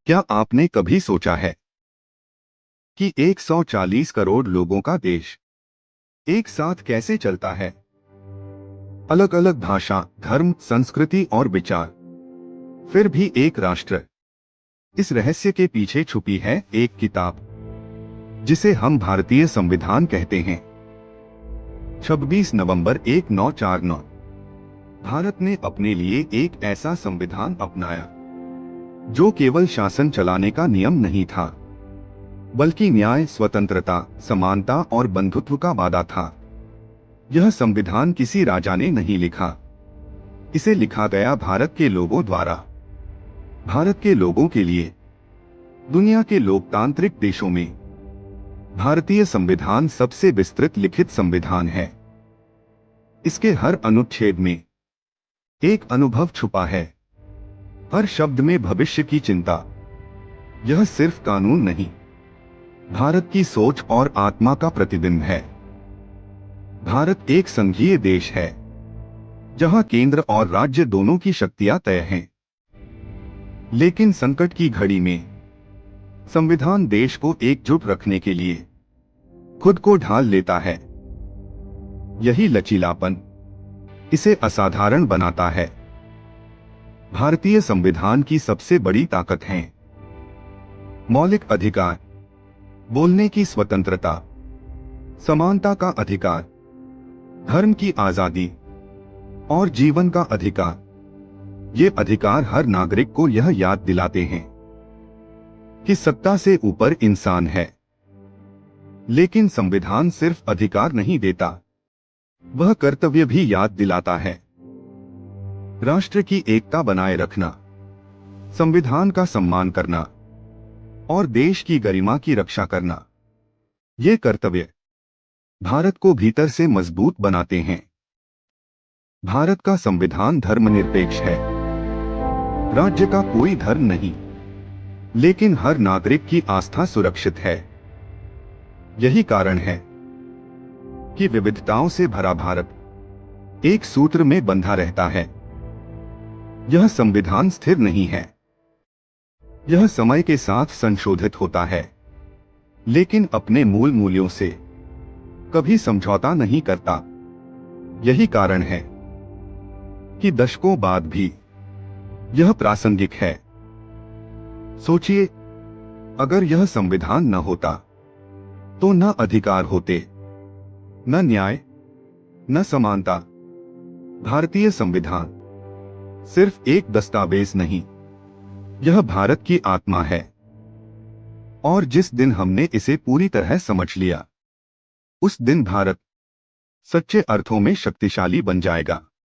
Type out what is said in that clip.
क्या आपने कभी सोचा है कि 140 करोड़ लोगों का देश एक साथ कैसे चलता है? अलग अलग भाषा, धर्म, संस्कृति और विचार, फिर भी एक राष्ट्र। इस रहस्य के पीछे छुपी है एक किताब जिसे हम भारतीय संविधान कहते हैं। 26 नवंबर 1949 भारत ने अपने लिए एक ऐसा संविधान अपनाया जो केवल शासन चलाने का नियम नहीं था, बल्कि न्याय, स्वतंत्रता, समानता और बंधुत्व का वादा था। यह संविधान किसी राजा ने नहीं लिखा, इसे लिखा गया भारत के लोगों द्वारा, भारत के लोगों के लिए। दुनिया के लोकतांत्रिक देशों में भारतीय संविधान सबसे विस्तृत लिखित संविधान है। इसके हर अनुच्छेद में एक अनुभव छुपा है, हर शब्द में भविष्य की चिंता। यह सिर्फ कानून नहीं, भारत की सोच और आत्मा का प्रतिबिंब है। भारत एक संघीय देश है जहां केंद्र और राज्य दोनों की शक्तियां तय हैं। लेकिन संकट की घड़ी में संविधान देश को एकजुट रखने के लिए खुद को ढाल लेता है। यही लचीलापन इसे असाधारण बनाता है। भारतीय संविधान की सबसे बड़ी ताकत है मौलिक अधिकार, बोलने की स्वतंत्रता, समानता का अधिकार, धर्म की आजादी और जीवन का अधिकार। ये अधिकार हर नागरिक को यह याद दिलाते हैं कि सत्ता से ऊपर इंसान है। लेकिन संविधान सिर्फ अधिकार नहीं देता, वह कर्तव्य भी याद दिलाता है। राष्ट्र की एकता बनाए रखना, संविधान का सम्मान करना और देश की गरिमा की रक्षा करना, ये कर्तव्य भारत को भीतर से मजबूत बनाते हैं। भारत का संविधान धर्मनिरपेक्ष है। राज्य का कोई धर्म नहीं, लेकिन हर नागरिक की आस्था सुरक्षित है। यही कारण है कि विविधताओं से भरा भारत एक सूत्र में बंधा रहता है। यह संविधान स्थिर नहीं है, यह समय के साथ संशोधित होता है, लेकिन अपने मूल मूल्यों से कभी समझौता नहीं करता। यही कारण है कि दशकों बाद भी यह प्रासंगिक है। सोचिए, अगर यह संविधान न होता तो न अधिकार होते, न न्याय, न समानता। भारतीय संविधान सिर्फ एक दस्तावेज नहीं, यह भारत की आत्मा है। और जिस दिन हमने इसे पूरी तरह समझ लिया, उस दिन भारत सच्चे अर्थों में शक्तिशाली बन जाएगा।